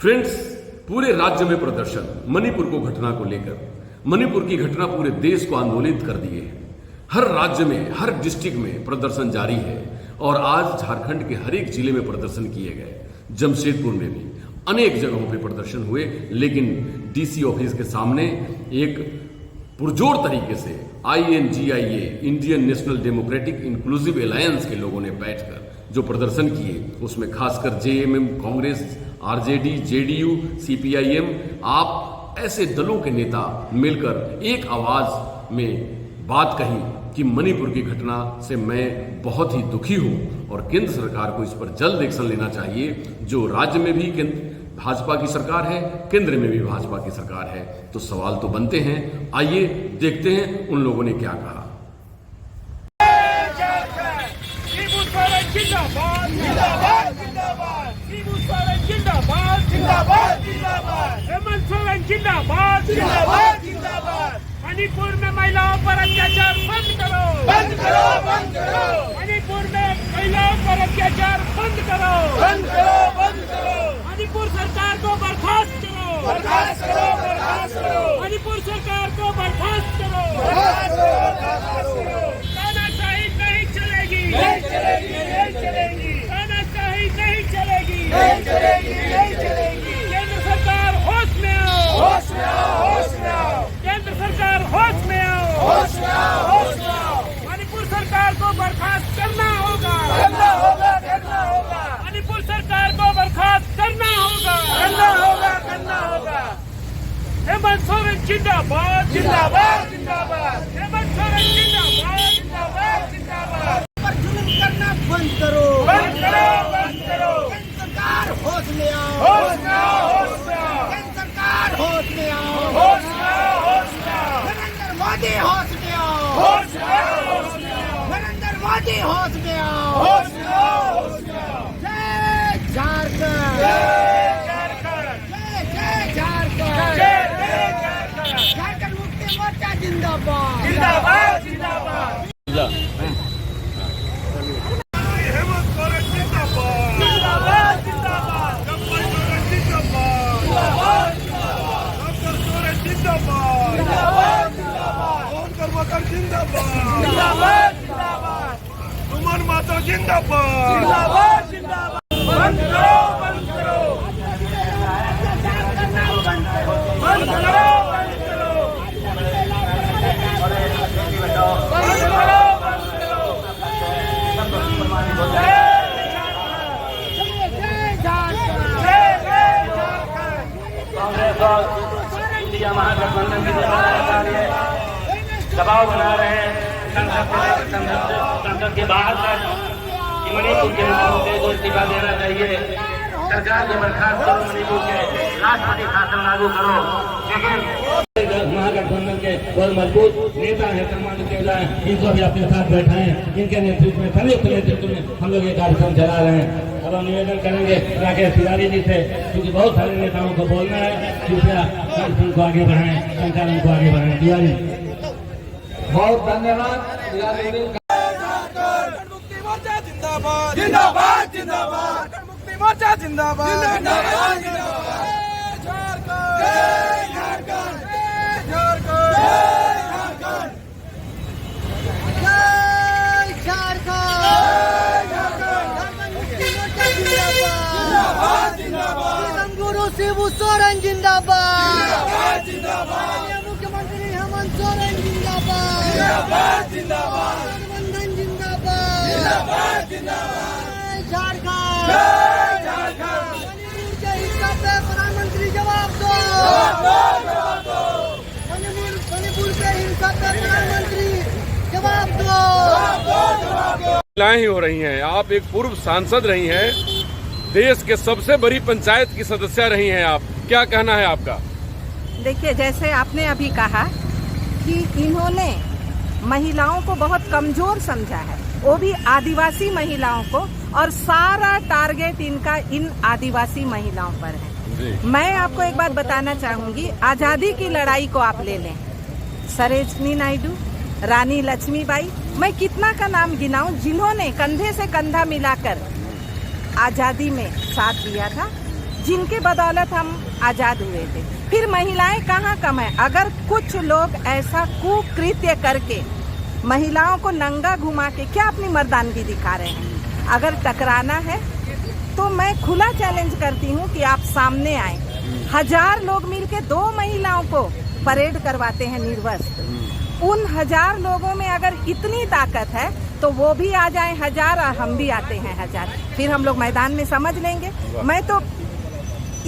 Friends, पूरे राज्य में प्रदर्शन मणिपुर को घटना को लेकर। मणिपुर की घटना पूरे देश को आंदोलित कर दिए है। हर राज्य में, हर डिस्ट्रिक्ट में प्रदर्शन जारी है और आज झारखंड के हर एक जिले में प्रदर्शन किए गए। जमशेदपुर में भी अनेक जगहों पे प्रदर्शन हुए, लेकिन डीसी ऑफिस के सामने एक पुरजोर तरीके से INGIA, Indian national democratic inclusive alliance के लोगों ने बैठकर जो प्रदर्शन किए, उसमें खासकर JMM, Congress, RJD, JDU, CPIM, आप ऐसे दलों के नेता मिलकर एक आवाज में बात कही कि मणिपुर की घटना से मैं बहुत ही दुखी हूं और केंद्र सरकार को इस पर जल्द एक्शन लेना चाहिए। जो राज्य में भी भाजपा की सरकार है, केंद्र में भी भाजपा की सरकार है, तो सवाल तो बनते हैं। आइए देखते हैं उन लोगों ने क्या कहा। मणिपुर में महिलाओं पर अत्याचार बंद करो, बंद करो, बंद करो। मणिपुर में महिलाओं पर अत्याचार बंद करो, बंद करो, बंद करो। मणिपुर सरकार को बर्खास्त करो, बर्खास्त करो, बर्खास्त करो। मणिपुर सरकार को बर्खास्त करो, बर्खास्त करो, बर्खास्त करो। तानाशाही नहीं चलेगी, नहीं चलेगी, नहीं चलेगी। तानाशाही नहीं चलेगी, नहीं चलेगी, नहीं चलेगी। केंद्र सरकार होश में आओ, होश में आओ, होश में आओ। केंद्र सरकार होश में आओ, होश में आओ, होश में आओ। मणिपुर सरकार को बर्खास्त करना होगा, करना होगा, करना होगा। मणिपुर सरकार को बर्खास्त करना होगा, करना होगा, करना होगा। हेमंत सोरेन जिंदाबाद, जिंदाबाद, जिंदाबाद। हेमंत सोरेन जिंदाबाद, जिंदाबाद, जिंदाबाद। पर जुल्म करना बंद करो, बंद करो, बंद करो। केंद्र सरकार होश में आओ, होश में आओ, होश में आओ। केंद्र सरकार होश में आओ, होश में आओ, होश में आओ। नरेंद्र मोदी होश में आओ, होश में आओ, होश में आओ। नरेंद्र मोदी होश में आओ, होश में आओ, होश में आओ। जय झारखंड, जय झारखंड, जय जय झारखंड, जय जय झारखंड। झारखंड मुक्ति मोर्चा जिंदाबाद, जिंदाबाद, जिंदाबाद। हेमंत सोरेन जिंदाबाद, जिंदाबाद, जिंदाबाद। गंगवाई सोरेन जिंदाबाद, जिंदाबाद, जिंदाबाद। डॉक्टर सोरेन जिंदाबाद, जिंदाबाद, जिंदाबाद। पवन कर्मकर जिंदाबाद, जिंदाबाद, जिंदाबाद। सुमन माता जिंदाबाद, जिंदाबाद, जिंदाबाद। बंद करो, बंद करो, बंद करो, बंद करो, बंद करो, बंद करो, बंद करो। जय झारखंड, जय जय झारखंड। कांग्रेस और इंडिया महागठबंधन की सरकार है, दबाव बना रहे हैं संसद के बाहर तक कि मणिपुर के मुख्यमंत्री को इस्तीफा देना चाहिए, सरकार के बर्खास्त करो, मणिपुर के राष्ट्रपति शासन लागू करो। लेकिन महागठबंधन के बहुत मजबूत नेता है सम्मानित केवला, इनको भी अपने साथ बैठाएं। इनके नेतृत्व में, संयुक्त नेतृत्व में हम लोग ये कार्यक्रम चला रहे हैं। अब हम निवेदन करेंगे राकेश तिवारी जी से, क्योंकि बहुत सारे नेताओं को बोलना है, कृपया कार्यक्रम को आगे बढ़ाएं, संचालन को आगे बढ़ाएं। तिवारी, बहुत धन्यवाद। झारखंड मुक्ति मोर्चा जिंदाबाद, जिंदाबाद, जिंदाबाद। झारखंड मुक्ति मोर्चा जिंदाबाद, जिंदाबाद, जिंदाबाद। झारखंड, जय झारखंड, जय झारखंड, जय झारखंड, जय झारखंड, जय झारखंड। झारखंड मुक्ति मोर्चा जिंदाबाद, जिंदाबाद, जिंदाबाद। गुरु शिबू सोरेन जिंदाबाद, जिंदाबाद, जिंदाबाद। मुख्यमंत्री हेमंत सोरेन जिंदाबाद, जिंदाबाद, जिंदाबाद। गठबंधन जिंदाबाद, जिंदाबाद, जिंदाबाद। जय झारखंड, जय झारखंड। मणिपुर के हिस्सा पे प्रधानमंत्री जवाब दो, जवाब दो। मणिपुर के हिंसा पे प्रधानमंत्री जवाब दो, जवाब दो। महिलाएं ही हो रही हैं। आप एक पूर्व सांसद रही हैं, देश के सबसे बड़ी पंचायत की सदस्य रही हैं आप, क्या कहना है आपका? देखिए, जैसे आपने अभी कहा कि इन्होंने महिलाओं को बहुत कमजोर समझा है, वो भी आदिवासी महिलाओं को, और सारा टारगेट इनका इन आदिवासी महिलाओं पर है। मैं आपको एक बात बताना चाहूंगी, आजादी की लड़ाई को आप ले लें, सरोजिनी नायडू, रानी लक्ष्मीबाई, मैं कितना का नाम गिनाऊं, जिन्होंने कंधे से कंधा मिलाकर आजादी में साथ दिया था। जिनके बदौलत हम आजाद हुए थे। फिर महिलाएं कहाँ कम है? अगर कुछ लोग ऐसा कुकृत्य करके महिलाओं को नंगा घुमा के क्या अपनी मर्दानगी दिखा रहे हैं? अगर टकराना है तो मैं खुला चैलेंज करती हूँ कि आप सामने आए। 1000 लोग मिलके 2 महिलाओं को परेड करवाते हैं निर्वस्त्र। उन 1000 लोगों में अगर इतनी ताकत है तो वो भी आ जाएं 1000 और हम भी आते हैं 1000, फिर हम लोग मैदान में समझ लेंगे। मैं तो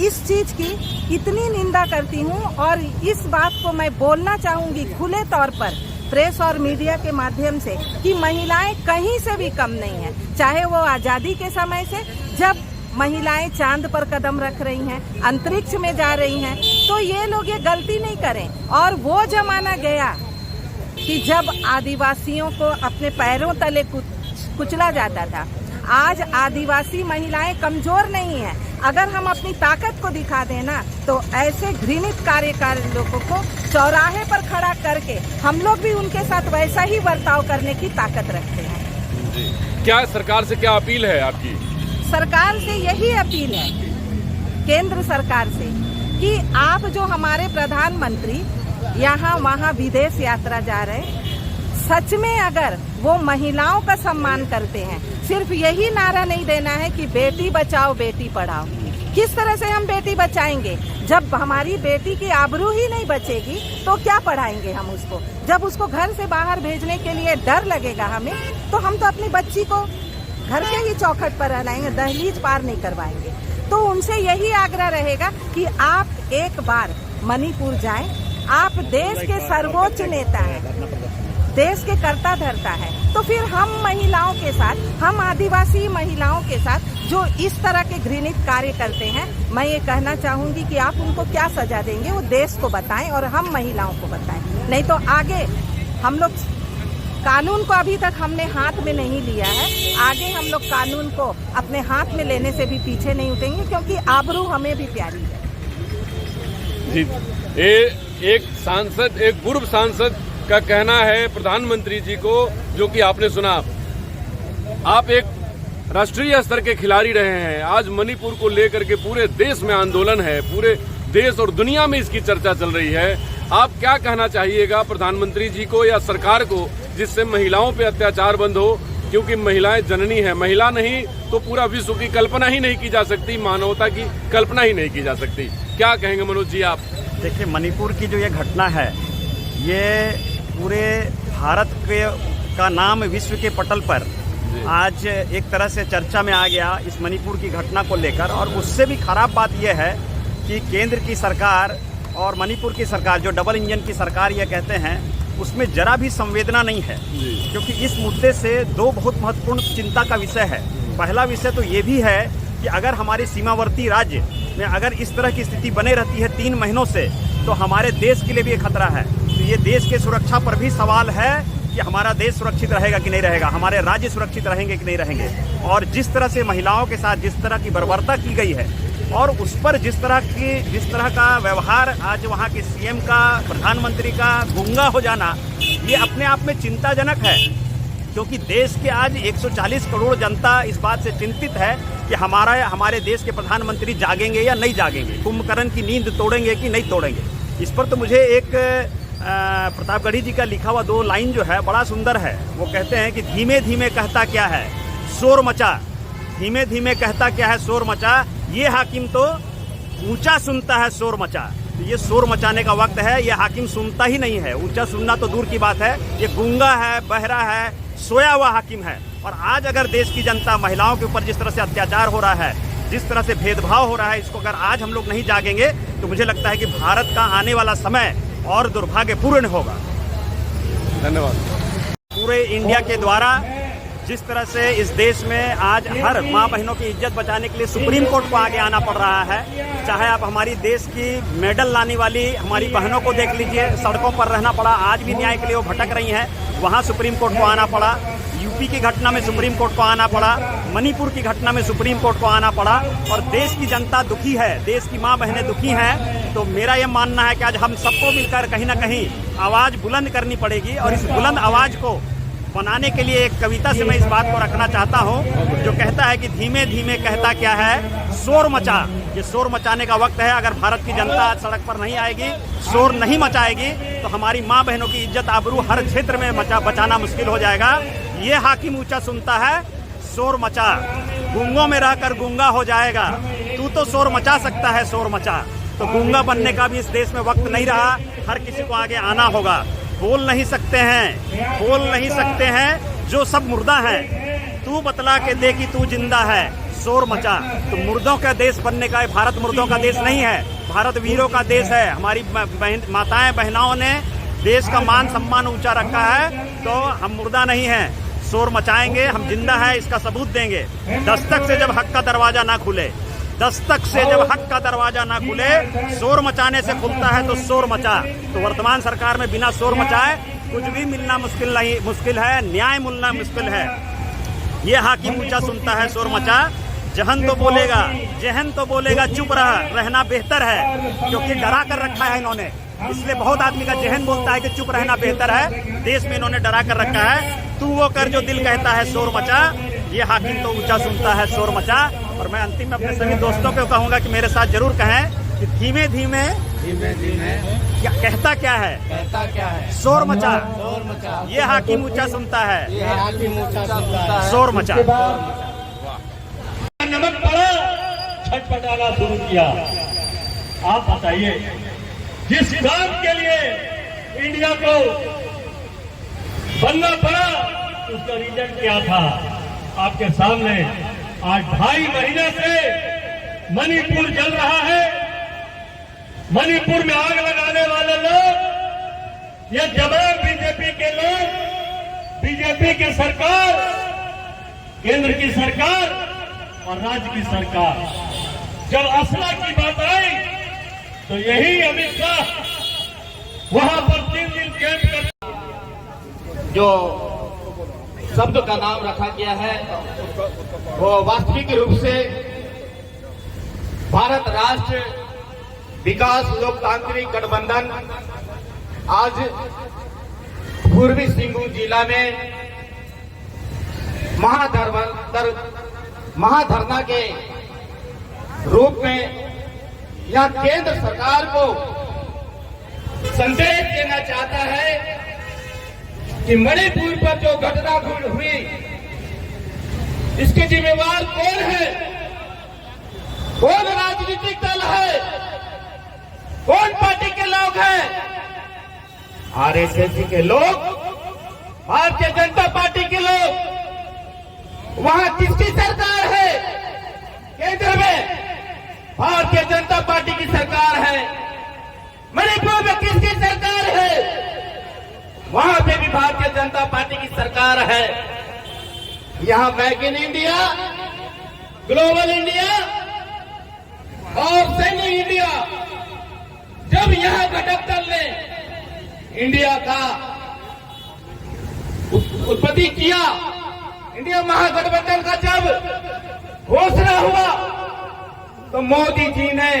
इस चीज की इतनी निंदा करती हूँ और इस बात को मैं बोलना चाहूंगी खुले तौर पर प्रेस और मीडिया के माध्यम से कि महिलाएं कहीं से भी कम नहीं है। चाहे वो आजादी के समय से जब महिलाएं चांद पर कदम रख रही हैं, अंतरिक्ष में जा रही हैं, तो ये लोग ये गलती नहीं करें। और वो जमाना गया कि जब आदिवासियों को अपने पैरों तले कुचला जाता था। आज आदिवासी महिलाएं कमजोर नहीं हैं। अगर हम अपनी ताकत को दिखा देना तो ऐसे घृणित कार्यकारी लोगों को चौराहे पर खड़ा करके हम लोग भी उनके साथ वैसा ही बर्ताव करने की ताकत रखते हैं। जी। क्या सरकार से क्या अपील है आपकी? सरकार से यही अपील है, केंद्र सरकार से, कि आप जो हमारे प्रधानमंत्री यहाँ वहाँ विदेश यात्रा जा रहे हैं, सच में अगर वो महिलाओं का सम्मान करते हैं, सिर्फ यही नारा नहीं देना है कि बेटी बचाओ बेटी पढ़ाओ। किस तरह से हम बेटी बचाएंगे? जब हमारी बेटी की आबरू ही नहीं बचेगी तो क्या पढ़ाएंगे हम उसको? जब उसको घर से बाहर भेजने के लिए डर लगेगा हमें, तो हम तो अपनी बच्ची को घर के ही चौखट पर रहलाएंगे, दहलीज पार नहीं करवाएंगे। तो उनसे यही आग्रह रहेगा कि आप एक बार मणिपुर जाएं। आप देश के सर्वोच्च नेता हैं, देश के कर्ता धर्ता है, तो फिर हम महिलाओं के साथ, हम आदिवासी महिलाओं के साथ जो इस तरह के घृणित कार्य करते हैं, मैं ये कहना चाहूंगी कि आप उनको क्या सजा देंगे वो देश को बताएं और हम महिलाओं को बताएं। नहीं तो आगे हम लोग कानून को अभी तक हमने हाथ में नहीं लिया है, आगे हम लोग कानून को अपने हाथ में लेने से भी पीछे नहीं उठेंगे, क्योंकि आबरू हमें भी प्यारी है। जी, एक सांसद, एक पूर्व सांसद का कहना है प्रधानमंत्री जी को, जो कि आपने सुना। आप एक राष्ट्रीय स्तर के खिलाड़ी रहे हैं। आज मणिपुर को लेकर के पूरे देश में आंदोलन है, पूरे देश और दुनिया में इसकी चर्चा चल रही है। आप क्या कहना चाहिएगा प्रधानमंत्री जी को या सरकार को, जिससे महिलाओं पे अत्याचार बंद हो? क्योंकि महिलाएं जननी है, महिला नहीं तो पूरा विश्व की कल्पना ही नहीं की जा सकती, मानवता की कल्पना ही नहीं की जा सकती। क्या कहेंगे मनोज जी आप? देखिए, मणिपुर की जो ये घटना है, ये पूरे भारत का नाम विश्व के पटल पर आज एक तरह से चर्चा में आ गया इस मणिपुर की घटना को लेकर। और उससे भी खराब बात यह है कि केंद्र की सरकार और मणिपुर की सरकार, जो डबल इंजन की सरकार ये कहते हैं, उसमें जरा भी संवेदना नहीं है। क्योंकि इस मुद्दे से 2 बहुत महत्वपूर्ण चिंता का विषय है। पहला विषय तो ये भी है कि अगर हमारे सीमावर्ती राज्य में अगर इस तरह की स्थिति बने रहती है 3 महीनों से, तो हमारे देश के लिए भी एक खतरा है। तो ये देश के सुरक्षा पर भी सवाल है कि हमारा देश सुरक्षित रहेगा कि नहीं रहेगा, हमारे राज्य सुरक्षित रहेंगे कि नहीं रहेंगे। और जिस तरह से महिलाओं के साथ जिस तरह की बर्बरता की गई है और उस पर जिस तरह का व्यवहार आज वहाँ के सीएम का, प्रधानमंत्री का गूंगा हो जाना, ये अपने आप में चिंताजनक है। क्योंकि देश के आज 140 करोड़ जनता इस बात से चिंतित है कि हमारे देश के प्रधानमंत्री जागेंगे या नहीं जागेंगे, कुंभकर्ण की नींद तोड़ेंगे कि नहीं तोड़ेंगे। इस पर तो मुझे एक प्रतापगढ़ी जी का लिखा हुआ 2 लाइन जो है बड़ा सुंदर है। वो कहते हैं कि धीमे धीमे कहता क्या है शोर मचा, धीमे धीमे कहता क्या है शोर मचा, ये हाकिम तो ऊंचा सुनता है शोर मचा। तो ये शोर मचाने का वक्त है, ये हाकिम सुनता ही नहीं है। ऊंचा सुनना तो दूर की बात है, ये गूंगा है, बहरा है, सोया हुआ हाकिम है। और आज अगर देश की जनता, महिलाओं के ऊपर जिस तरह से अत्याचार हो रहा है, जिस तरह से भेदभाव हो रहा है, इसको अगर आज हम लोग नहीं जागेंगे तो मुझे लगता है कि भारत का आने वाला समय और दुर्भाग्यपूर्ण होगा। धन्यवाद। पूरे इंडिया के द्वारा जिस तरह से इस देश में आज हर माँ बहनों की इज्जत बचाने के लिए सुप्रीम कोर्ट को आगे आना पड़ रहा है। चाहे आप हमारी देश की मेडल लाने वाली हमारी बहनों को देख लीजिए, सड़कों पर रहना पड़ा, आज भी न्याय के लिए वो भटक रही हैं, वहाँ सुप्रीम कोर्ट को आना पड़ा। यूपी की घटना में सुप्रीम कोर्ट को आना पड़ा, मणिपुर की घटना में सुप्रीम कोर्ट को आना पड़ा। और देश की जनता दुखी है, देश की माँ बहनें दुखी हैं। तो मेरा ये मानना है कि आज हम सबको मिलकर कहीं ना कहीं आवाज़ बुलंद करनी पड़ेगी। और इस बुलंद आवाज़ को बनाने के लिए एक कविता से मैं इस बात को रखना चाहता हूँ, जो कहता है कि धीमे धीमे कहता क्या है शोर मचा, ये शोर मचाने का वक्त है। अगर भारत की जनता आज सड़क पर नहीं आएगी, शोर नहीं मचाएगी, तो हमारी माँ बहनों की इज्जत आबरू हर क्षेत्र में बचाना मुश्किल हो जाएगा। ये हाकिम ऊंचा सुनता है, शोर मचा, गूंगों में रहकर गूंगा हो जाएगा। तू तो शोर मचा सकता है, शोर मचा। तो गूंगा बनने का भी इस देश में वक्त नहीं रहा, हर किसी को आगे आना होगा। बोल नहीं सकते हैं जो सब मुर्दा हैं, तू बतला के दे कि तू जिंदा है, शोर मचा। तो मुर्दों का देश बनने का, भारत मुर्दों का देश नहीं है, भारत वीरों का देश है। हमारी माताएं बहनाओं ने देश का मान सम्मान ऊंचा रखा है, तो हम मुर्दा नहीं हैं, शोर मचाएंगे, हम जिंदा है, इसका सबूत देंगे। दस्तक से जब हक का दरवाजा ना खुले, शोर मचाने से खुलता है, तो शोर मचा। तो वर्तमान सरकार में बिना शोर मचाए कुछ भी मिलना मुश्किल है, न्याय मिलना मुश्किल है। ये हाकिम ऊंचा सुनता है, शोर मचा। जहन तो बोलेगा चुप रहना बेहतर है, क्योंकि डरा कर रखा है इन्होंने। इसलिए बहुत आदमी का जहन बोलता है कि चुप रहना बेहतर है। देश में इन्होंने डरा कर रखा है। तू वो कर जो दिल कहता है, शोर मचा। ये हाकिम तो ऊंचा सुनता है, शोर मचा। और मैं अंतिम में अपने सभी दोस्तों को कहूंगा कि मेरे साथ जरूर कहें कि धीमे धीमे क्या कहता क्या है, शोर मचा। ये हाकिम ऊंचा सुनता है, शोर मचा। नमक पड़ा, छटपटाना शुरू किया। आप बताइए, जिस काम के लिए इंडिया को बनना पड़ा, उसका रीजन क्या था? आपके सामने आज 2.5 महीने से मणिपुर जल रहा है। मणिपुर में आग लगाने वाले लोग, ये जवाब बीजेपी के लोग, बीजेपी की सरकार, केंद्र की सरकार और राज्य की सरकार। जब असला की बात आई तो यही अमित शाह वहां पर 3 दिन कैंप कर, जो शब्द का नाम रखा गया है वो वास्तविक रूप से भारत राष्ट्र विकास लोकतांत्रिक गठबंधन आज पूर्वी सिंहभूम जिला में महाधरना के रूप में यह केंद्र सरकार को संदेश देना चाहता है कि मणिपुर पर जो घटना हुई, इसके जिम्मेवार कौन है, कौन राजनीतिक दल है, कौन पार्टी के लोग हैं? आरएसएस के लोग, भारतीय जनता पार्टी के लोग। वहां किसकी सरकार है? केंद्र में भारतीय जनता पार्टी की सरकार है। मणिपुर में किसकी सरकार है? वहां पे भी भारतीय जनता पार्टी की सरकार है। यहां make in India, global India और सैन्य इंडिया, जब यह घटक दल ने इंडिया का उत्पत्ति किया, इंडिया महागठबंधन का जब घोषणा हुआ, तो मोदी जी ने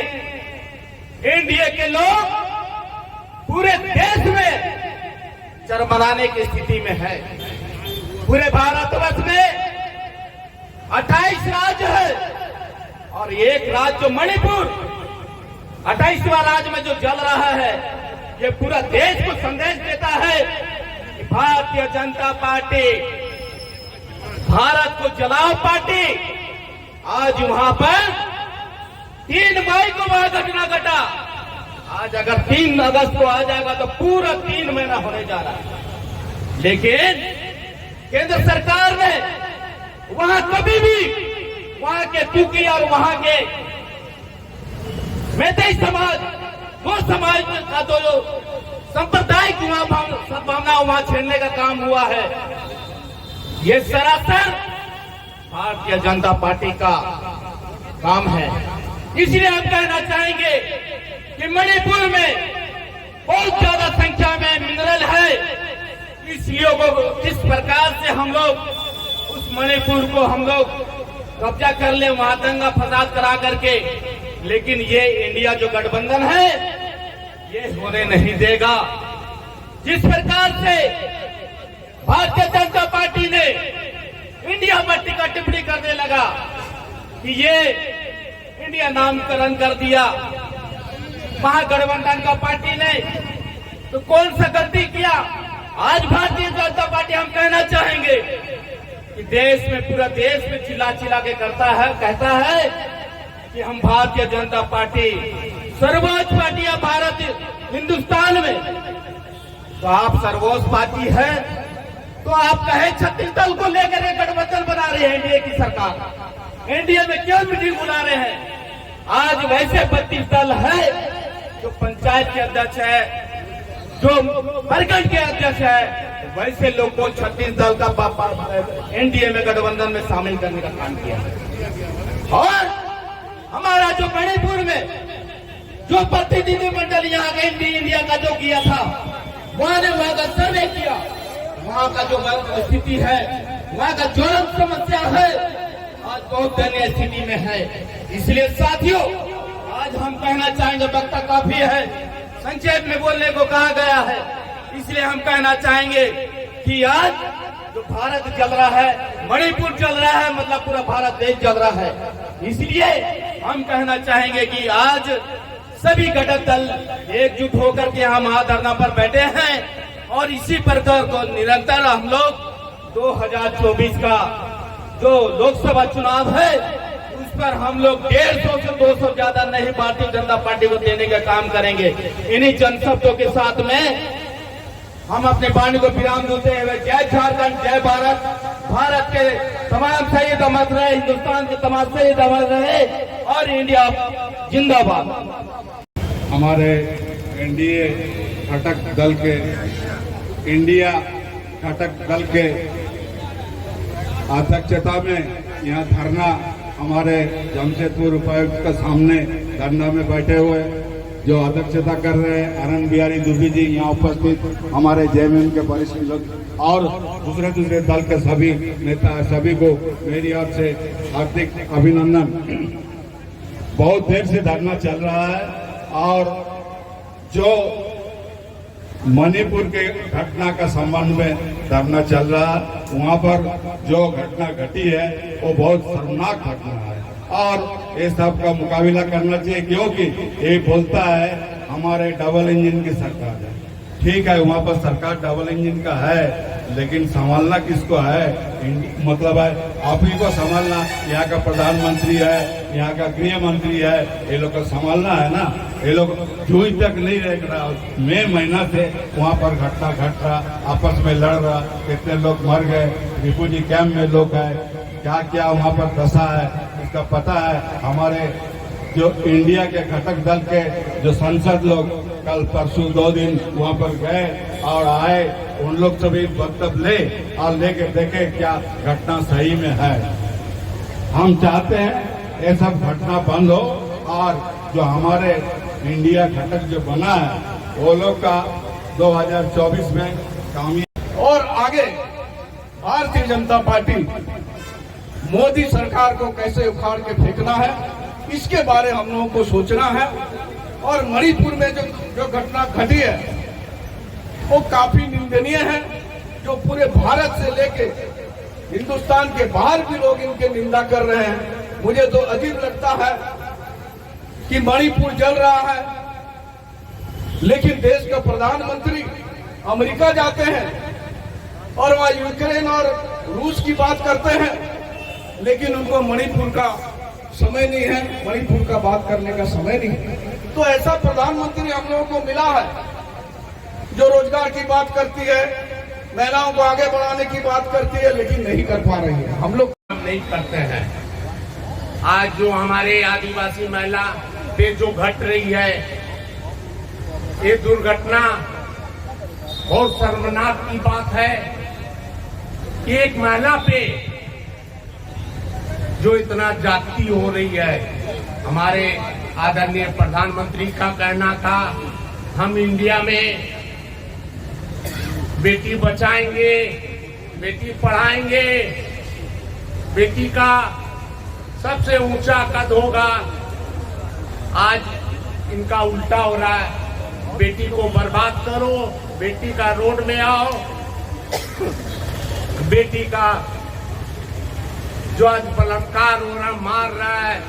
एनडीए के लोग पूरे देश में चरमराने की स्थिति में है। पूरे भारतवर्ष में 28 राज्य है और एक राज्य मणिपुर, 28वां राज्य में जो जल रहा है, ये पूरा देश को संदेश देता है कि भारतीय जनता पार्टी भारत को जलाओ पार्टी। आज वहां पर 3 मई को वह घटना घटा। आज अगर 3 अगस्त को आ जाएगा तो पूरा 3 महीना होने जा रहा है। लेकिन केंद्र सरकार ने वहां कभी भी वहां के कुकी और वहां के मैतेई समाज, वो समाज का तो जो सांप्रदायिक सद्भावना वहां छेड़ने का काम हुआ है, ये सरासर भारतीय जनता पार्टी का काम है। इसलिए हम कहना चाहेंगे कि मणिपुर में बहुत ज्यादा संख्या में मिनरल है। इसलिए किस प्रकार से हम लोग उस मणिपुर को हम लोग कब्जा कर ले, वहां दंगा फसाद करा करके, लेकिन ये इंडिया जो गठबंधन है ये होने नहीं देगा। जिस प्रकार से भारतीय जनता पार्टी ने इंडिया पर टिकट टिप्पणी करने लगा कि ये इंडिया नामकरण कर दिया महागठबंधन का पार्टी ने, तो कौन सा गलती किया? आज भारतीय जनता पार्टी हम कहना चाहेंगे कि देश में, पूरा देश में चिल्ला चिल्ला के कहता है कि हम भारतीय जनता पार्टी सर्वोच्च पार्टी है भारत हिंदुस्तान में। तो आप सर्वोच्च पार्टी है, तो आप कहे छत्तीस दल को लेकर गठबंधन बना रहे हैं एनडीए की सरकार, एनडीए में क्यों मीटिंग बुला रहे हैं? आज वैसे 32 दल है, जो पंचायत के अध्यक्ष है, जो प्रखंड के अध्यक्ष है, वैसे लोग को 36 दल का एनडीए में गठबंधन में शामिल करने का काम किया। और हमारा जो मणिपुर में जो प्रतिनिधिमंडल यहाँ का इंडिया का जो किया था, वहां ने वहां का सर्वे किया, वहां का जो स्थिति है, वहां का ज्वलंत समस्या है, आज बहुत दयनीय स्थिति में है। इसलिए साथियों, आज हम कहना चाहेंगे, वक्ता काफी है, संक्षेप में बोलने को कहा गया है, इसलिए हम कहना चाहेंगे कि आज जो भारत चल रहा है, मणिपुर चल रहा है, मतलब पूरा भारत देश चल रहा है। इसलिए हम कहना चाहेंगे कि आज सभी घटक दल एकजुट होकर के हम धरना पर बैठे हैं और इसी प्रकार को निरंतर हम लोग 2024 का जो लोकसभा चुनाव है, उस पर हम लोग 150 से 200 ज्यादा नहीं भारतीय जनता पार्टी को देने का काम करेंगे। इन्हीं जनशब्दों के साथ में हम अपने वाणी को विराम देते हुए जय झारखंड, जय भारत, भारत के तमाम शहीद अमर रहे, हिंदुस्तान के तमाम शहीद अमर रहे और इंडिया जिंदाबाद। हमारे एनडीए घटक दल के, इंडिया घटक दल के अध्यक्षता में यहाँ धरना हमारे जमशेदपुर उपायुक्त के सामने धरना में बैठे हुए जो अध्यक्षता कर रहे हैं आनंद बिहारी दुबे जी, यहाँ उपस्थित हमारे जेएमएम के वरिष्ठ लोग और दूसरे दल के सभी नेता, सभी को मेरी ओर से हार्दिक अभिनंदन। बहुत देर से धरना चल रहा है और जो मणिपुर के घटना का संबंध में धरना चल रहा है, वहाँ पर जो घटना घटी है वो बहुत शर्मनाक घटना है और ये सब का मुकाबला करना चाहिए, क्योंकि ये बोलता है हमारे डबल इंजन की सरकार है। ठीक है, वहाँ पर सरकार डबल इंजन का है, लेकिन संभालना किसको है? मतलब है आप ही को संभालना। यहाँ का प्रधानमंत्री है, यहाँ का गृह मंत्री है, ये लोग को संभालना है ना। ये लोग जूझ तक नहीं रह रहा, मई महीना से वहाँ पर घटना घट रहा, आपस में लड़ रहा, कितने लोग मर गए, रिफ्यूजी कैंप में लोग है, क्या क्या वहाँ पर दशा है इसका पता है। हमारे जो इंडिया के घटक दल के जो सांसद लोग कल परसों 2 दिन वहाँ पर गए और आए, उन लोग सभी वक्तव्य ले और लेके देखे क्या घटना सही में है। हम चाहते हैं ये सब घटना बंद हो और जो हमारे इंडिया घटक जो बना है वो लोग का 2024 में कामयाब। और आगे भारतीय जनता पार्टी मोदी सरकार को कैसे उखाड़ के फेंकना है, इसके बारे हम लोगों को सोचना है। और मणिपुर में जो घटना घटी है वो काफी निंदनीय है, जो पूरे भारत से लेके हिंदुस्तान के बाहर भी लोग इनके निंदा कर रहे हैं। मुझे तो अजीब लगता है कि मणिपुर जल रहा है, लेकिन देश का प्रधानमंत्री अमेरिका जाते हैं और वहां यूक्रेन और रूस की बात करते हैं, लेकिन उनको मणिपुर का समय नहीं है, मणिपुर का बात करने का समय नहीं है। तो ऐसा प्रधानमंत्री हम लोगों को मिला है जो रोजगार की बात करती है, महिलाओं को आगे बढ़ाने की बात करती है, लेकिन नहीं कर पा रही है। हम लोग नहीं करते हैं। आज जो हमारे आदिवासी महिला पे जो घट रही है, ये दुर्घटना बहुत शर्मनाक की बात है कि एक महिला पे जो इतना जाति हो रही है। हमारे आदरणीय प्रधानमंत्री का कहना था हम इंडिया में बेटी बचाएंगे, बेटी पढ़ाएंगे, बेटी का सबसे ऊंचा कद होगा। आज इनका उल्टा हो रहा है, बेटी को बर्बाद करो, बेटी का रोड में आओ, बेटी का जो आज बलात्कार हो रहा, मार रहा है,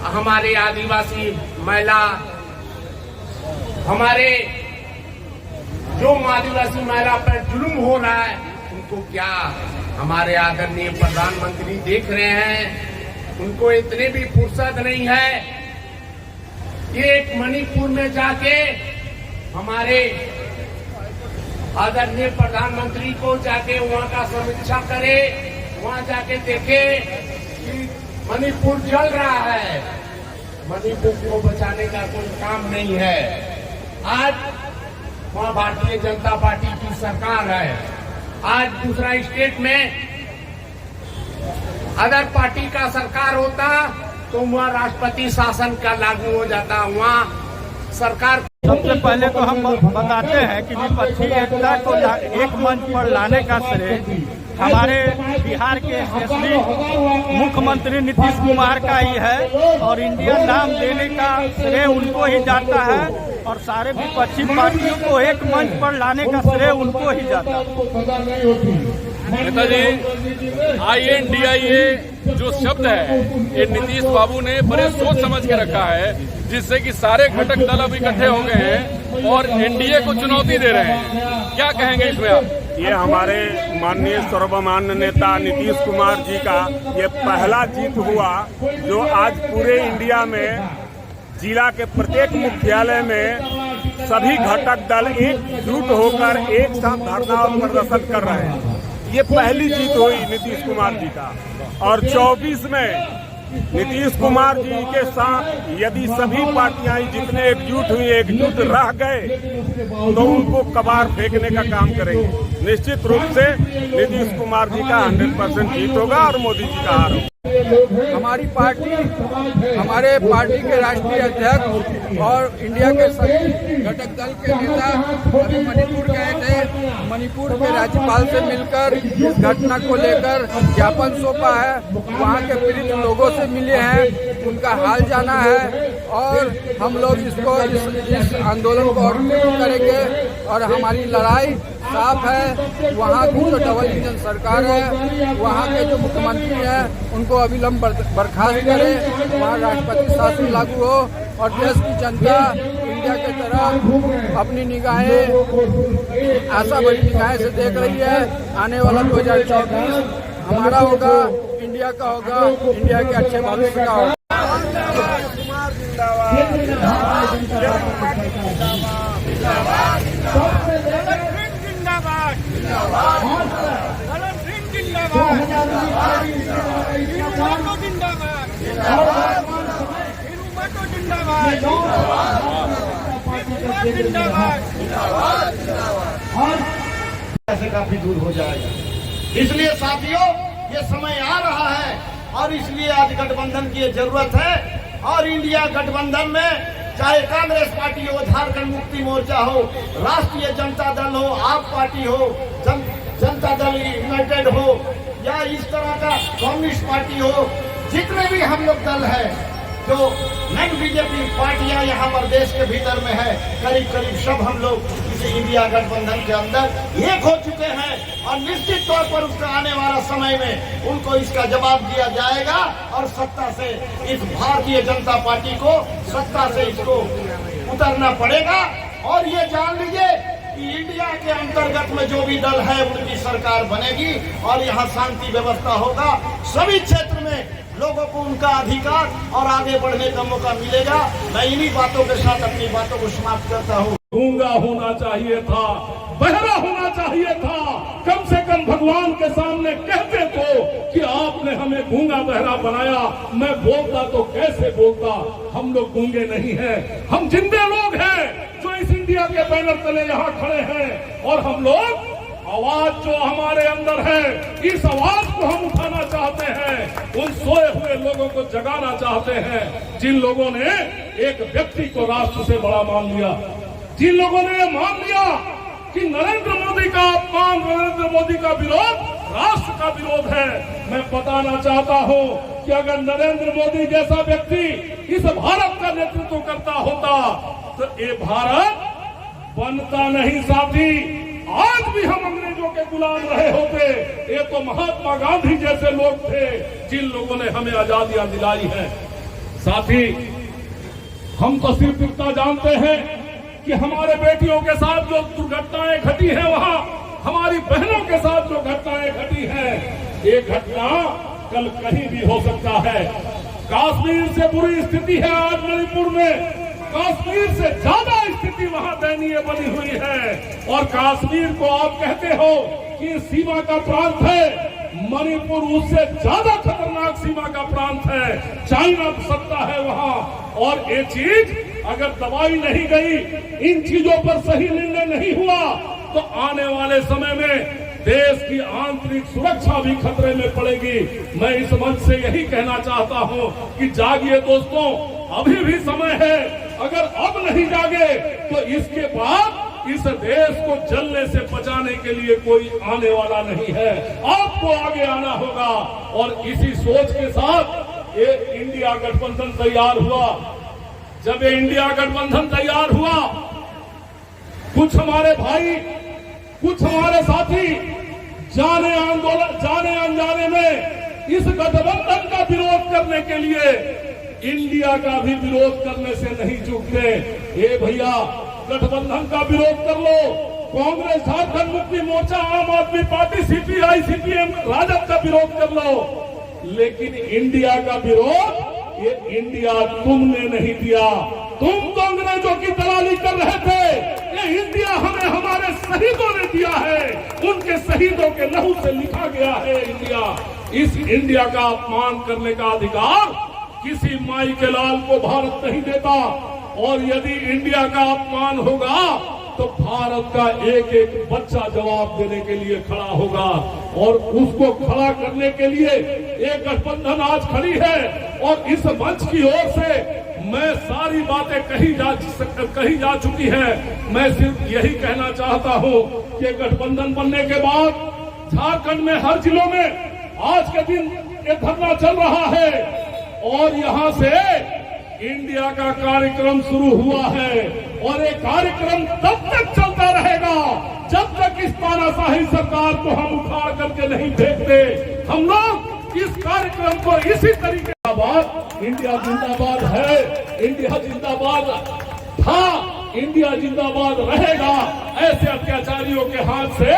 हमारे आदिवासी महिला, हमारे जो आदिवासी महिला पर जुल्म हो रहा है, उनको क्या हमारे आदरणीय प्रधानमंत्री देख रहे हैं? उनको इतनी भी फुर्सत नहीं है कि एक मणिपुर में जाके हमारे आदरणीय प्रधानमंत्री को जाके वहां का समीक्षा करे, वहां जाके देखे कि मणिपुर जल रहा है। मणिपुर को बचाने का कोई काम नहीं है। आज वहां भारतीय जनता पार्टी की सरकार है। आज दूसरा स्टेट में अदर पार्टी का सरकार होता तो वहां राष्ट्रपति शासन का लागू हो जाता। वहां सरकार सबसे पहले तो हम बताते हैं कि विपक्षी एकता को एक मंच पर लाने का श्रेय हमारे बिहार के यशस्वी मुख्यमंत्री नीतीश कुमार का ही है और इंडिया नाम देने का श्रेय उनको ही जाता है और सारे विपक्षी पार्टियों को एक मंच पर लाने का श्रेय उनको ही जाता है। नेताजी, INDIA जो शब्द है ये नीतीश बाबू ने बड़े सोच समझ के रखा है, जिससे कि सारे घटक दल अब इकट्ठे हो गए हैं और एनडीए को चुनौती दे रहे हैं। क्या कहेंगे इसमें आप? ये हमारे माननीय सर्वमान्य नेता नीतीश कुमार जी का ये पहला जीत हुआ जो आज पूरे इंडिया में जिला के प्रत्येक मुख्यालय में सभी घटक दल एकजुट होकर एक साथ धरना और प्रदर्शन कर रहे हैं। ये पहली जीत हुई नीतीश कुमार जी का और 24 में नीतीश कुमार जी के साथ यदि सभी पार्टियां जितने एकजुट हुई एकजुट रह गए तो उनको कबार फेंकने का काम करेंगे। निश्चित रूप से नीतीश कुमार जी का 100% जीत होगा और मोदी जी का हार होगा। हमारी पार्टी, हमारे पार्टी के राष्ट्रीय अध्यक्ष और इंडिया के सभी घटक दल के नेता अभी मणिपुर गए थे। मणिपुर के राज्यपाल से मिलकर इस घटना को लेकर ज्ञापन सौंपा है। वहाँ के पीड़ित लोगों से मिले हैं, उनका हाल जाना है और हम लोग इसको इस आंदोलन को और करेंगे और हमारी लड़ाई साफ है। वहाँ की जो डबल इंजन सरकार है, वहाँ के जो मुख्यमंत्री हैं, उनको अविलंब बर्खास्त करें, वहाँ राष्ट्रपति शासन लागू हो और देश की जनता इंडिया के तरफ अपनी निगाहें, आशा भरी निगाहें से देख रही है। आने वाला 2024 हमारा होगा, इंडिया का होगा, इंडिया के अच्छे भविष्य का होगा। ऐसे काफी दूर हो जाएगा। इसलिए साथियों, ये समय आ रहा है और इसलिए आज गठबंधन की जरूरत है। और इंडिया गठबंधन में चाहे कांग्रेस पार्टी हो, झारखंड मुक्ति मोर्चा हो, राष्ट्रीय जनता दल हो, आप पार्टी हो, जनता दल यूनाइटेड हो या इस तरह का कम्युनिस्ट पार्टी हो, जितने भी हम लोग दल हैं जो नई बीजेपी पार्टियां यहाँ पर देश के भीतर में है, करीब करीब सब हम लोग इस इंडिया गठबंधन के अंदर एक हो चुके हैं और निश्चित तौर पर उसका आने वाला समय में उनको इसका जवाब दिया जाएगा और सत्ता से इस भारतीय जनता पार्टी को सत्ता से इसको उतरना पड़ेगा। और ये जान लीजिए कि इंडिया के अंतर्गत में जो भी दल है उनकी सरकार बनेगी और यहाँ शांति व्यवस्था होगा। सभी क्षेत्र में लोगों को उनका अधिकार और आगे बढ़ने का मौका मिलेगा। मैं इन्हीं बातों के साथ अपनी बातों को समाप्त करता हूँ। गूंगा होना चाहिए था, बहरा होना चाहिए था, कम से कम भगवान के सामने कहते तो कि आपने हमें गूंगा बहरा बनाया, मैं बोलता तो कैसे बोलता। हम लोग गूंगे नहीं हैं, हम जिंदे लोग हैं जो इस इंडिया के बैनर तले यहाँ खड़े हैं और हम लोग आवाज जो हमारे अंदर है, इस आवाज को हम उठाना चाहते हैं। उन सोए हुए लोगों को जगाना चाहते हैं जिन लोगों ने एक व्यक्ति को राष्ट्र से बड़ा मान लिया, जिन लोगों ने ये मान लिया कि नरेंद्र मोदी का अपमान, नरेंद्र मोदी का विरोध राष्ट्र का विरोध है। मैं बताना चाहता हूं कि अगर नरेंद्र मोदी जैसा व्यक्ति इस भारत का नेतृत्व करता होता तो ये भारत बनता नहीं साथी। आज भी हम अंग्रेजों के गुलाम रहे होते। ये तो महात्मा गांधी जैसे लोग थे जिन लोगों ने हमें आजादियां दिलाई है। साथ ही हम तो सिर्फ इतना जानते हैं कि हमारे बेटियों के साथ जो दुर्घटनाएं घटी है, वहां हमारी बहनों के साथ जो घटनाएं घटी है, ये घटना कल कहीं भी हो सकता है। कश्मीर से बुरी स्थिति है आज मणिपुर में, कश्मीर से ज्यादा स्थिति वहां दयनीय बनी हुई है। और कश्मीर को आप कहते हो कि सीमा का प्रांत है, मणिपुर उससे ज्यादा खतरनाक सीमा का प्रांत है, चाइना सत्ता है वहां। और ये चीज अगर दबाई नहीं गई, इन चीजों पर सही निर्णय नहीं हुआ, तो आने वाले समय में देश की आंतरिक सुरक्षा भी खतरे में पड़ेगी। मैं इस मंच से यही कहना चाहता हूं कि जागिए दोस्तों, अभी भी समय है। अगर अब नहीं जागे तो इसके बाद इस देश को जलने से बचाने के लिए कोई आने वाला नहीं है। आपको आगे आना होगा। और इसी सोच के साथ ये इंडिया गठबंधन तैयार हुआ। जब ये इंडिया गठबंधन तैयार हुआ, कुछ हमारे भाई, कुछ हमारे साथी जाने अनजाने में इस गठबंधन का विरोध करने के लिए इंडिया का भी विरोध करने से नहीं चूकते। ये भैया, गठबंधन का विरोध कर लो। कांग्रेस, झारखंड मुक्ति मोर्चा, आम आदमी पार्टी, सीपीआई, सीपीएम, राजद का विरोध कर लो, लेकिन इंडिया का विरोध ये इंडिया तुमने नहीं दिया। तुम तो अंग्रेजों की दलाली कर रहे थे। ये इंडिया हमें हमारे शहीदों ने दिया है, उनके शहीदों के लहू से लिखा गया है इंडिया। इस इंडिया का अपमान करने का अधिकार किसी माई के लाल को भारत नहीं देता। और यदि इंडिया का अपमान होगा तो भारत का एक एक बच्चा जवाब देने के लिए खड़ा होगा। और उसको खड़ा करने के लिए एक गठबंधन आज खड़ी है। और इस मंच की ओर से मैं सारी बातें कही जा चुकी है। मैं सिर्फ यही कहना चाहता हूं कि गठबंधन बनने के बाद झारखंड में हर जिलों में आज के दिन ये धरना चल रहा है। और यहां से इंडिया का कार्यक्रम शुरू हुआ है। और ये कार्यक्रम तब तक चलता रहेगा जब तक इस तानाशाही सरकार को हम उखाड़ करके नहीं फेंकते। हम लोग इस कार्यक्रम को इसी तरीके से, इंडिया जिंदाबाद है, इंडिया जिंदाबाद था, इंडिया जिंदाबाद रहेगा। ऐसे अत्याचारियों के हाथ से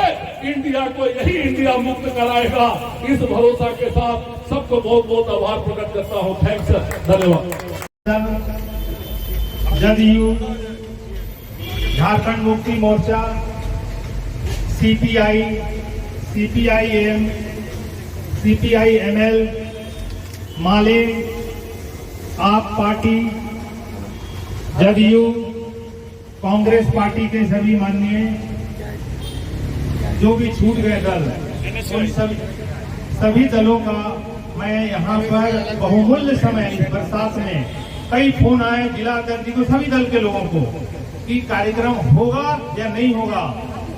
इंडिया को यही इंडिया मुक्त कराएगा। इस भरोसा के साथ सबको बहुत बहुत आभार प्रकट करता हूँ। थैंक्स, धन्यवाद। JDU, Jharkhand Mukti Morcha, CPI, CPIM, CPIML, माले, आप पार्टी, जदयू, कांग्रेस पार्टी के सभी माननीय जो भी छूट गए दल, उन सभी दलों का मैं यहाँ पर बहुमूल्य समय, इस बरसात में कई फोन आए जिला अध्यक्ष को, सभी दल के लोगों को, कि कार्यक्रम होगा या नहीं होगा।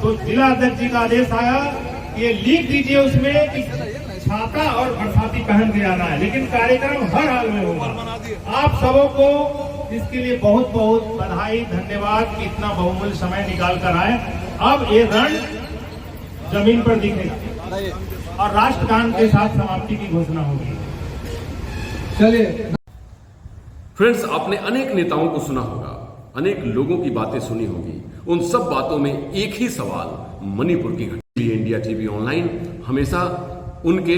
तो जिला अध्यक्ष जी का आदेश आया, ये लिख दीजिए उसमें कि छाता और बरसाती पहन के आना है, लेकिन कार्यक्रम हर हाल में होगा। आप सबों को इसके लिए बहुत बहुत बधाई, धन्यवाद कि इतना बहुमूल्य समय निकाल कर आए। अब ये रण जमीन पर दिखेगा और राष्ट्रगान के साथ समाप्ति की घोषणा होगी। चलिए फ्रेंड्स, आपने अनेक नेताओं को सुना होगा, अनेक लोगों की बातें सुनी होगी। उन सब बातों में एक ही सवाल मणिपुर की घटना। इंडिया टीवी ऑनलाइन हमेशा उनके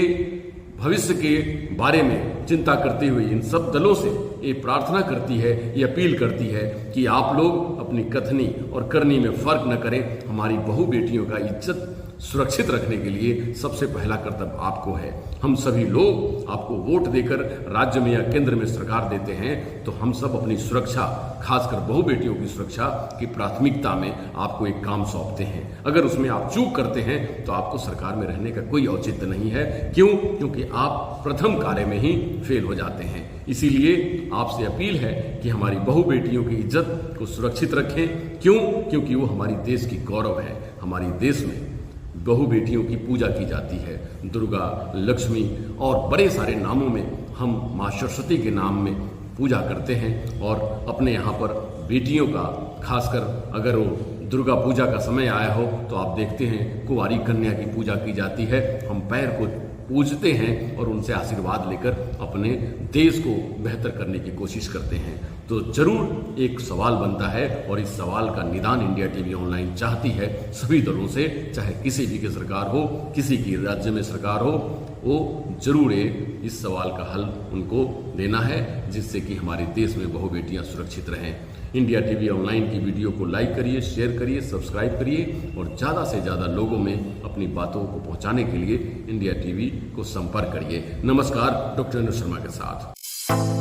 भविष्य के बारे में चिंता करते हुए इन सब दलों से ये प्रार्थना करती है, ये अपील करती है कि आप लोग अपनी कथनी और करनी में फर्क न करें। हमारी बहू बेटियों का इज्जत सुरक्षित रखने के लिए सबसे पहला कर्तव्य आपको है। हम सभी लोग आपको वोट देकर राज्य में या केंद्र में सरकार देते हैं, तो हम सब अपनी सुरक्षा, खासकर बहू बेटियों की सुरक्षा की प्राथमिकता में आपको एक काम सौंपते हैं। अगर उसमें आप चूक करते हैं तो आपको सरकार में रहने का कोई औचित्य नहीं है। क्यों? क्योंकि आप प्रथम कार्य में ही फेल हो जाते हैं। इसीलिए आपसे अपील है कि हमारी बहू बेटियों की इज्जत को सुरक्षित रखें। क्यों? क्योंकि वो हमारी देश की गौरव है। हमारी देश में बहू बेटियों की पूजा की जाती है। दुर्गा, लक्ष्मी और बड़े सारे नामों में हम माँ सरस्वती के नाम में पूजा करते हैं। और अपने यहाँ पर बेटियों का, खासकर अगर वो दुर्गा पूजा का समय आया हो तो आप देखते हैं कुंवारी कन्या की पूजा की जाती है। हम पैर को पूजते हैं और उनसे आशीर्वाद लेकर अपने देश को बेहतर करने की कोशिश करते हैं। तो जरूर एक सवाल बनता है और इस सवाल का निदान इंडिया टीवी ऑनलाइन चाहती है सभी दलों से, चाहे किसी भी की सरकार हो, किसी की राज्य में सरकार हो, वो जरूर इस सवाल का हल उनको देना है, जिससे कि हमारे देश में बहु बेटियां सुरक्षित रहें। इंडिया टीवी ऑनलाइन की वीडियो को लाइक करिए, शेयर करिए, सब्सक्राइब करिए और ज़्यादा से ज़्यादा लोगों में अपनी बातों को पहुंचाने के लिए इंडिया टीवी को संपर्क करिए। नमस्कार, डॉक्टर अनुज शर्मा के साथ।